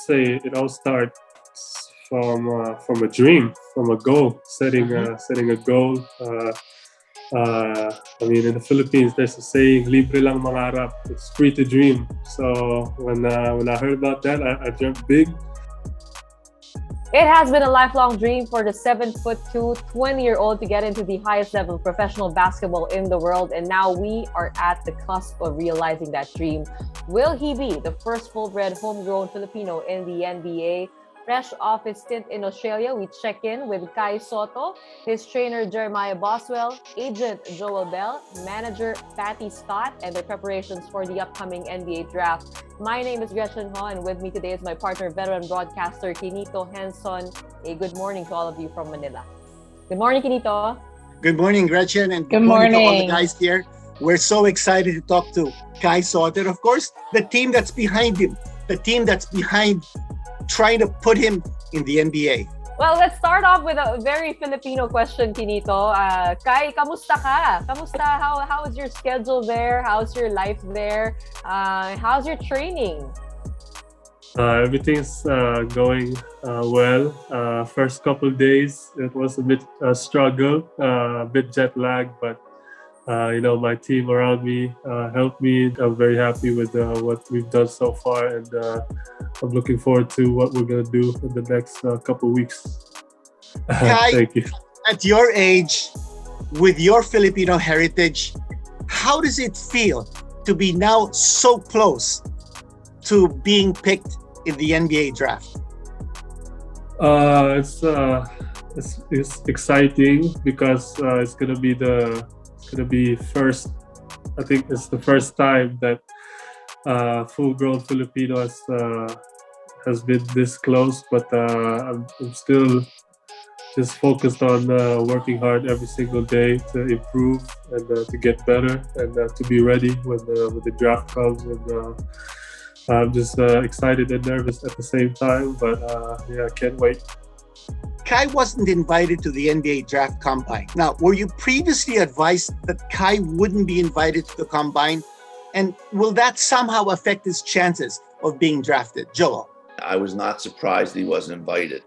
say it all starts from a dream, from a goal, setting a goal. I mean, in the Philippines, there's a saying, "Libre lang mangarap." It's free to dream. So when I heard about that, I dreamt big. It has been a lifelong dream for the 7'2", 20-year-old to get into the highest level of professional basketball in the world, and now we are at the cusp of realizing that dream. Will he be the first full-bred, homegrown Filipino in the NBA? Fresh off his stint in Australia, we check in with Kai Sotto, his trainer Jeremiah Boswell, agent Joel Bell, manager Patty Scott, and their preparations for the upcoming NBA draft. My name is Gretchen Ho, and with me today is my partner, veteran broadcaster Kinito Henson. A good morning to all of you from Manila. Good morning, Kinito. Good morning, Gretchen, and good morning to all the guys here. We're so excited to talk to Kai Sotto, and of course, the team that's behind him, the team that's behind trying to put him in the NBA. Well, let's start off with a very Filipino question, Kinito. Kai, kamusta ka? Kamusta? How is your schedule there? How's your life there? How's your training? Everything's going well. First couple of days, it was a bit struggle, a bit jet lag, but my team around me helped me. I'm very happy with what we've done so far, and I'm looking forward to what we're going to do in the next couple of weeks. Kai, thank you. At your age, with your Filipino heritage, how does it feel to be now so close to being picked in the NBA draft? It's exciting because it's gonna be first. I think it's the first time that full-grown Filipino has been this close. But I'm still just focused on working hard every single day to improve and to get better and to be ready when the draft comes. And I'm just excited and nervous at the same time. But I can't wait. Kai wasn't invited to the NBA draft combine. Now, were you previously advised that Kai wouldn't be invited to the combine? And will that somehow affect his chances of being drafted? Joel? I was not surprised that he wasn't invited.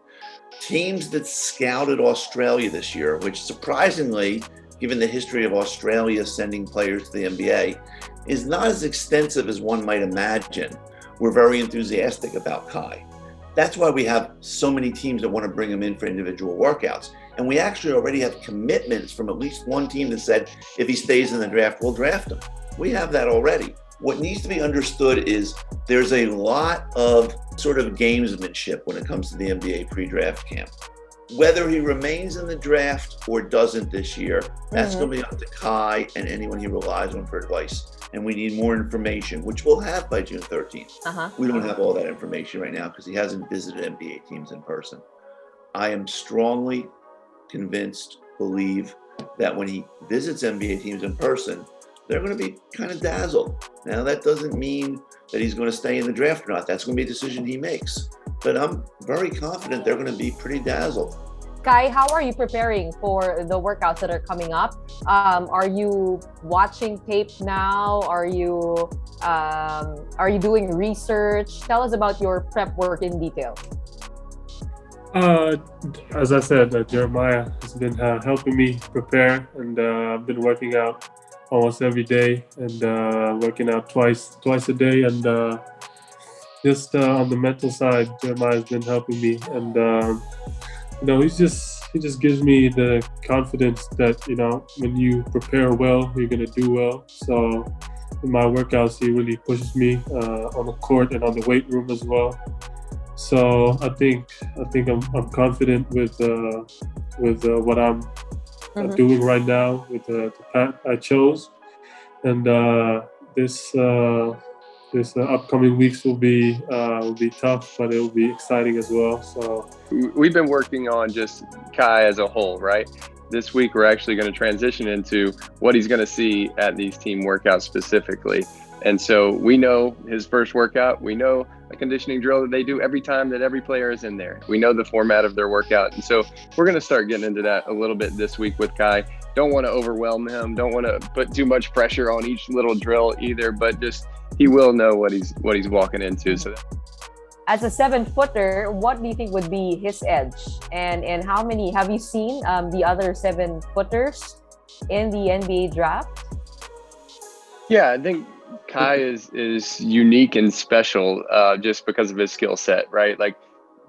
Teams that scouted Australia this year, which surprisingly, given the history of Australia sending players to the NBA, is not as extensive as one might imagine, were very enthusiastic about Kai. That's why we have so many teams that want to bring him in for individual workouts. And we actually already have commitments from at least one team that said, if he stays in the draft, we'll draft him. We have that already. What needs to be understood is there's a lot of sort of gamesmanship when it comes to the NBA pre-draft camp. Whether he remains in the draft or doesn't this year, that's going to be up to Kai and anyone he relies on for advice. And we need more information, which we'll have by June 13th. We don't have all that information right now because he hasn't visited NBA teams in person. I am strongly convinced, believe that when he visits NBA teams in person, they're going to be kind of dazzled. Now, that doesn't mean that he's going to stay in the draft or not. That's going to be a decision he makes. But I'm very confident they're going to be pretty dazzled. Kai, how are you preparing for the workouts that are coming up? Are you watching tape now? Are you doing research? Tell us about your prep work in detail. As I said, Jeremiah has been helping me prepare, and I've been working out almost every day and working out twice a day, and just on the mental side, Jeremiah has been helping me, and he just gives me the confidence that when you prepare well, you're gonna do well. So in my workouts, he really pushes me on the court and on the weight room as well. So I think I'm confident with what I'm doing right now with the path I chose, and this upcoming weeks will be tough, but it will be exciting as well. So we've been working on just Kai as a whole, right? This week we're actually going to transition into what he's going to see at these team workouts specifically. And so we know his first workout, we know a conditioning drill that they do every time that every player is in there. We know the format of their workout. And so we're going to start getting into that a little bit this week with Kai. Don't want to overwhelm him. Don't want to put too much pressure on each little drill either, but just he will know what he's walking into. So as a 7-footer, what do you think would be his edge? And how many have you seen the other 7-footers in the NBA draft? Yeah, I think Kai is unique and special just because of his skill set, right? Like,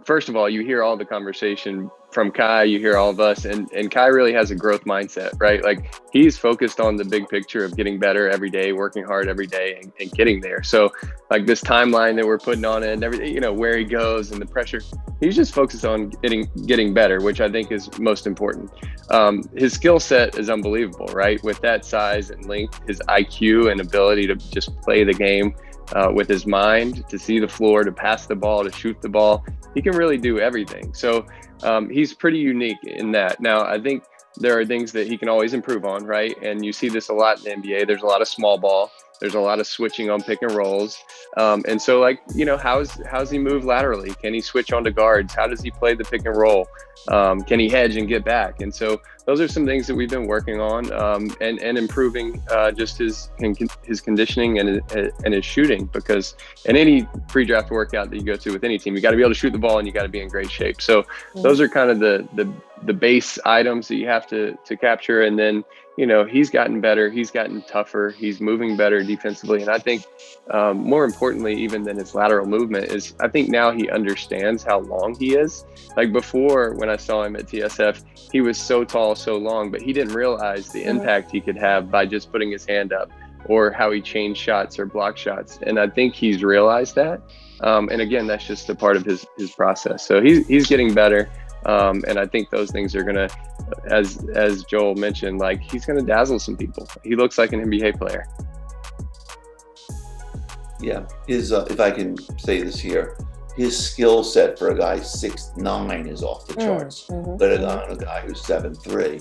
first of all, you hear all the conversation from Kai, you hear all of us, and Kai really has a growth mindset, right? Like, he's focused on the big picture of getting better every day, working hard every day, and getting there. So, like, this timeline that we're putting on it and everything, you know, where he goes and the pressure, he's just focused on getting better, which I think is most important. His skill set is unbelievable, right? With that size and length, his IQ and ability to just play the game with his mind, to see the floor, to pass the ball, to shoot the ball. He can really do everything. So he's pretty unique in that. Now, I think there are things that he can always improve on, right? And you see this a lot in the NBA. There's a lot of small ball. There's a lot of switching on pick and rolls. And so, like, you know, how's he move laterally? Can he switch onto guards? How does he play the pick and roll? Can he hedge and get back? And so those are some things that we've been working on and improving just his conditioning and his shooting, because in any pre-draft workout that you go to with any team, you got to be able to shoot the ball and you got to be in great shape. So those are kind of the base items that you have to capture. And then, you know, he's gotten better, he's gotten tougher, he's moving better defensively. And I think more importantly, even than his lateral movement, is I think now he understands how long he is. Like, before, when I saw him at TSF, he was so tall, so long, but he didn't realize the impact he could have by just putting his hand up, or how he changed shots or blocked shots. And I think he's realized that. And again, that's just a part of his process. So he's getting better. And I think those things are gonna, as Joel mentioned, like, he's gonna dazzle some people. He looks like an NBA player. Yeah, his if I can say this here, his skill set for a guy 6'9" is off the charts. Let alone a guy who's 7'3".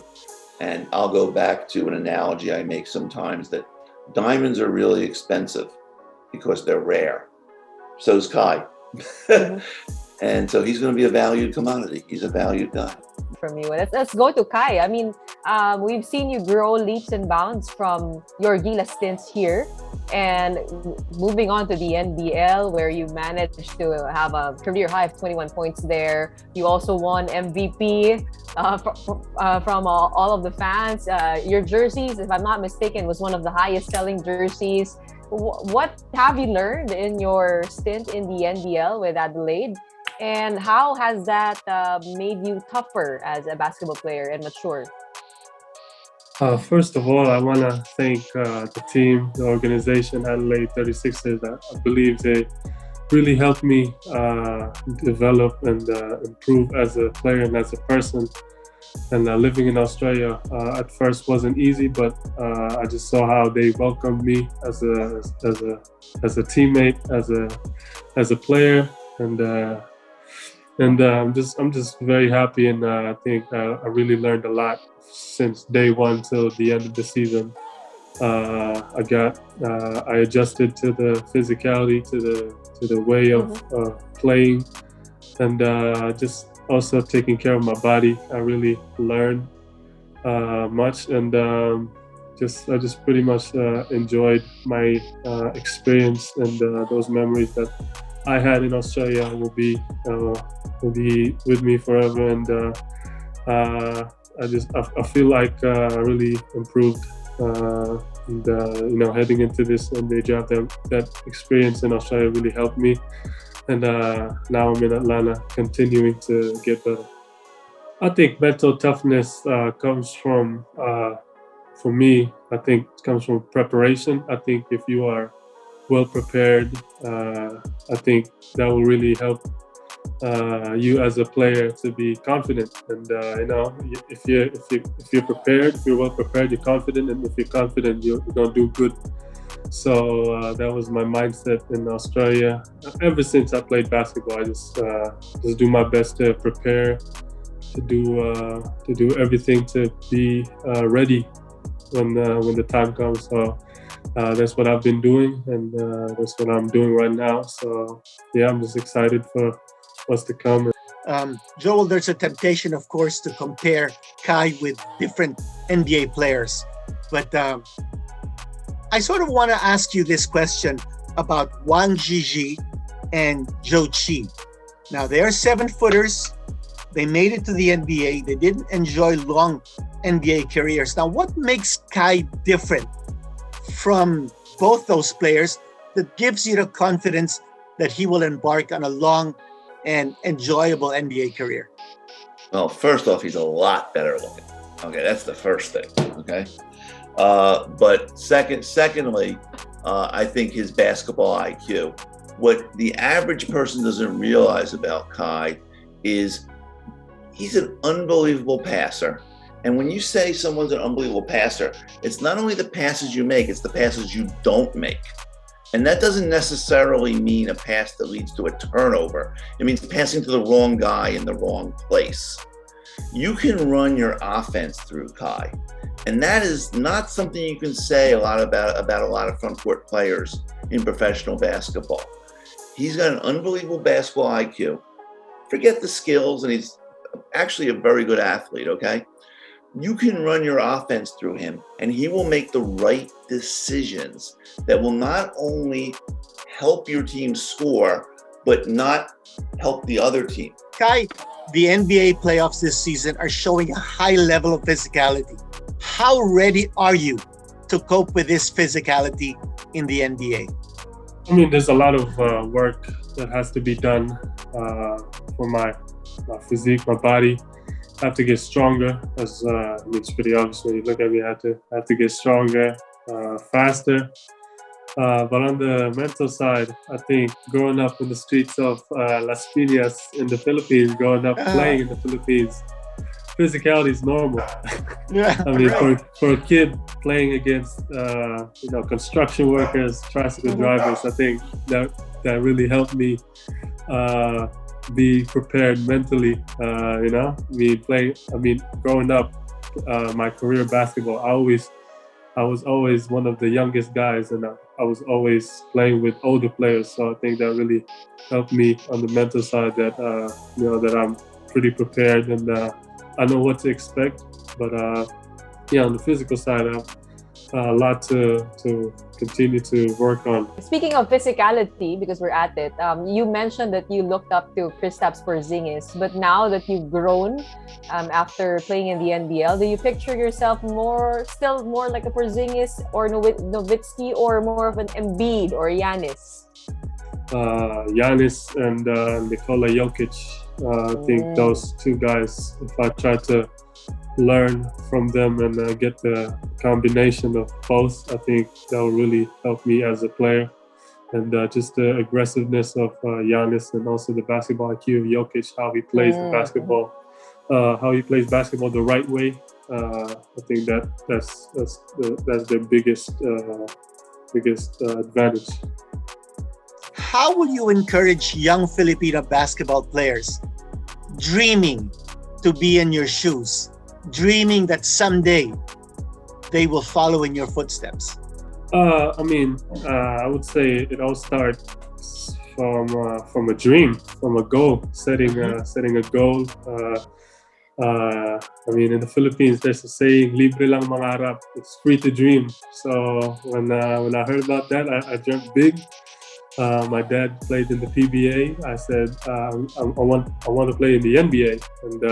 And I'll go back to an analogy I make sometimes, that diamonds are really expensive because they're rare. So's Kai. And so he's going to be a valued commodity. He's a valued guy. From you. Let's go to Kai. I mean, we've seen you grow leaps and bounds from your Gila stints here and moving on to the NBL, where you managed to have a career high of 21 points there. You also won MVP from all of the fans. Your jerseys, if I'm not mistaken, was one of the highest selling jerseys. What have you learned in your stint in the NBL with Adelaide? And how has that made you tougher as a basketball player and mature? First of all, I want to thank the team, the organization, Adelaide 36ers. I believe they really helped me develop and improve as a player and as a person. And living in Australia at first wasn't easy, but I just saw how they welcomed me as a teammate, as a player, and I'm just very happy, and I think I really learned a lot since day one till the end of the season. I adjusted to the physicality, to the way of playing, and just also taking care of my body. I really learned much, and I just pretty much enjoyed my experience, and those memories that I had in Australia will be with me forever. And I feel like I really improved. Heading into this NBA draft, that experience in Australia really helped me. And now I'm in Atlanta, continuing to get better. I think mental toughness comes from, for me, I think it comes from preparation. I think if you are well prepared, I think that will really help you as a player to be confident. And if you're prepared, if you're well prepared, you're confident, and if you're confident, you're gonna do good. So that was my mindset in Australia. Ever since I played basketball, I just do my best to prepare, to do everything to be ready when the time comes. So that's what I've been doing, and that's what I'm doing right now. So yeah, I'm just excited for what's to come. Joel, there's a temptation, of course, to compare Kai with different NBA players, but I sort of want to ask you this question about Wang Jiji and Joe Chi. Now, they are 7-footers. They made it to the NBA. They didn't enjoy long NBA careers. Now, what makes Kai different from both those players that gives you the confidence that he will embark on a long and enjoyable NBA career? Well, first off, he's a lot better looking. Okay, that's the first thing. Okay, but secondly, I think his basketball IQ. What the average person doesn't realize about Kai is he's an unbelievable passer. And when you say someone's an unbelievable passer, it's not only the passes you make, it's the passes you don't make. And that doesn't necessarily mean a pass that leads to a turnover. It means passing to the wrong guy in the wrong place. You can run your offense through Kai. And that is not something you can say a lot about a lot of front court players in professional basketball. He's got an unbelievable basketball IQ. Forget the skills, and he's actually a very good athlete, okay? You can run your offense through him, and he will make the right decisions that will not only help your team score, but not help the other team. Kai, the NBA playoffs this season are showing a high level of physicality. How ready are you to cope with this physicality in the NBA? I mean, there's a lot of work that has to be done for my physique, my body. I have to get stronger. As it's pretty obvious when you look at me. I have to get stronger, faster. But on the mental side, I think growing up in the streets of Las Piñas in the Philippines, growing up playing in the Philippines, physicality is normal. Yeah, I mean, for a kid playing against construction workers, tricycle drivers, I think that really helped me be prepared mentally. Growing up, my career basketball, I was always one of the youngest guys, and I was always playing with older players. So I think that really helped me on the mental side. That that I'm pretty prepared and I know what to expect. But on the physical side, a lot to continue to work on. Speaking of physicality, because we're at it, you mentioned that you looked up to Kristaps Porzingis, but now that you've grown after playing in the NBL, do you picture yourself still more like a Porzingis or Nowitzki, or more of an Embiid or Giannis? Giannis and Nikola Jokic. I think those two guys, if I try to learn from them and get the combination of both, I think that will really help me as a player. And just the aggressiveness of Giannis, and also the basketball IQ of Jokic, how he plays the basketball, how he plays basketball the right way. I think that's their biggest advantage. How will you encourage young Filipino basketball players dreaming to be in your shoes, dreaming that someday they will follow in your footsteps? I would say it all starts from a dream, from a goal, setting a goal. In the Philippines, there's a saying, "Libre lang mangarap." It's free to dream. So when I heard about that, I dreamt big. My dad played in the PBA. I said, I want to play in the NBA. And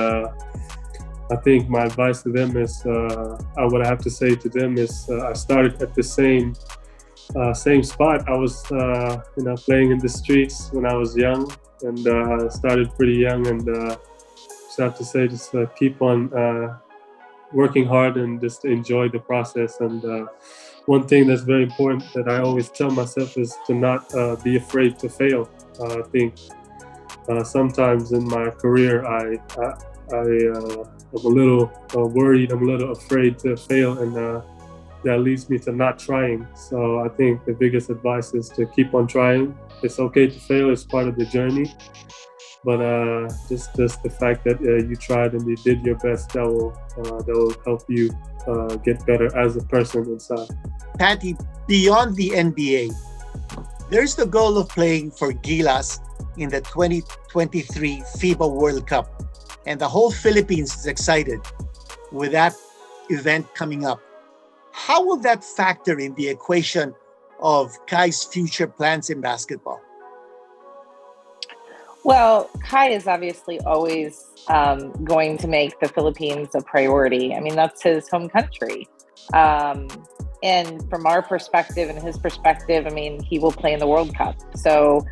I think my advice to them is, what I have to say to them is, I started at the same spot. I was, playing in the streets when I was young, and started pretty young. And just have to say, just keep on working hard and just enjoy the process. And one thing that's very important that I always tell myself is to not be afraid to fail. I think sometimes in my career, I'm a little worried, I'm a little afraid to fail, and that leads me to not trying. So I think the biggest advice is to keep on trying. It's okay to fail, it's part of the journey. But just the fact that you tried and you did your best, that will help you get better as a person inside. Patty, beyond the NBA, there's the goal of playing for Gilas in the 2023 FIBA World Cup. And the whole Philippines is excited with that event coming up. How will that factor in the equation of Kai's future plans in basketball? Well, Kai is obviously always going to make the Philippines a priority. I mean, that's his home country. Um, and from our perspective and his perspective, I mean, he will play in the World Cup. So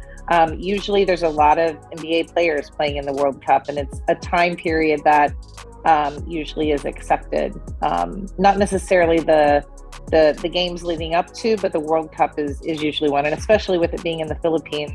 usually there's a lot of NBA players playing in the World Cup, and it's a time period that usually is accepted. Not necessarily the games leading up to, but the World Cup is usually one, and especially with it being in the Philippines.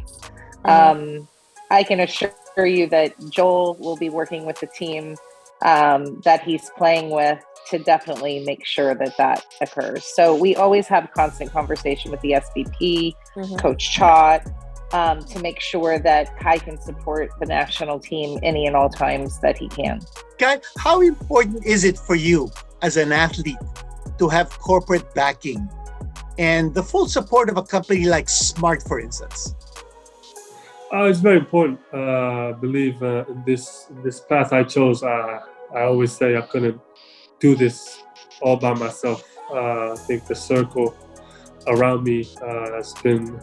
I can assure you that Joel will be working with the team that he's playing with to definitely make sure that that occurs. So we always have constant conversation with the SVP, Coach Chot, to make sure that Kai can support the national team any and all times that he can. Kai, how important is it for you as an athlete to have corporate backing and the full support of a company like Smart, for instance? It's very important. I believe in this path I chose. I always say I couldn't do this all by myself. I think the circle around me has been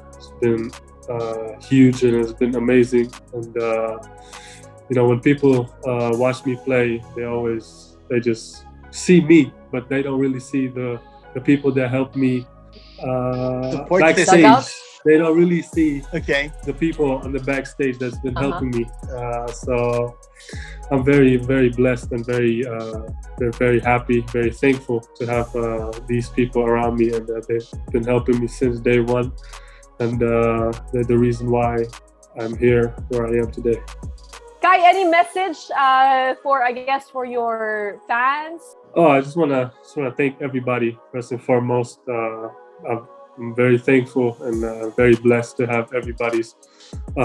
huge, and it's been amazing. And when people watch me play, they just see me, but they don't really see the people that help me backstage. They don't really see the people on the backstage that's been helping me. So I'm very, very blessed and very happy, very thankful to have these people around me, and they've been helping me since day one. And they're the reason why I'm here where I am today. Kai, any message for your fans? Oh, I just wanna thank everybody. First and foremost, I'm very thankful and very blessed to have everybody's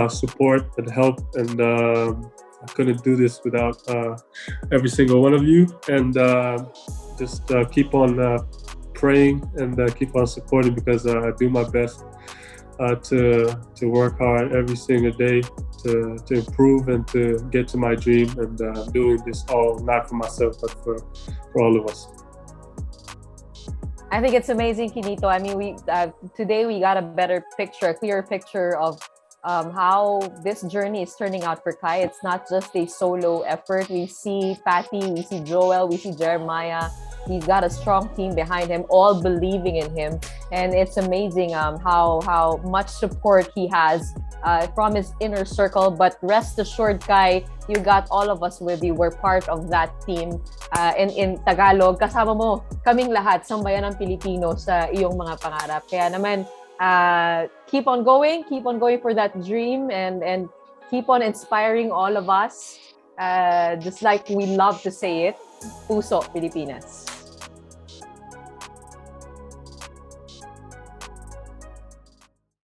support and help. And I couldn't do this without every single one of you. And just keep on praying and keep on supporting, because I do my best to work hard every single day to improve and to get to my dream. And I'm doing this all not for myself, but for all of us. I think it's amazing, Kinito. I mean, today we got a clearer picture of how this journey is turning out for Kai. It's not just a solo effort. We see Patty, we see Joel, we see Jeremiah. He's got a strong team behind him, all believing in him. And it's amazing how much support he has from his inner circle. But rest assured, Kai, you got all of us with you. We're part of that team. In Tagalog, kasama mo kaming lahat, sambayan ng Pilipino sa iyong mga pangarap. Kaya naman, keep on going for that dream, and keep on inspiring all of us. Just like we love to say it, Puso Pilipinas.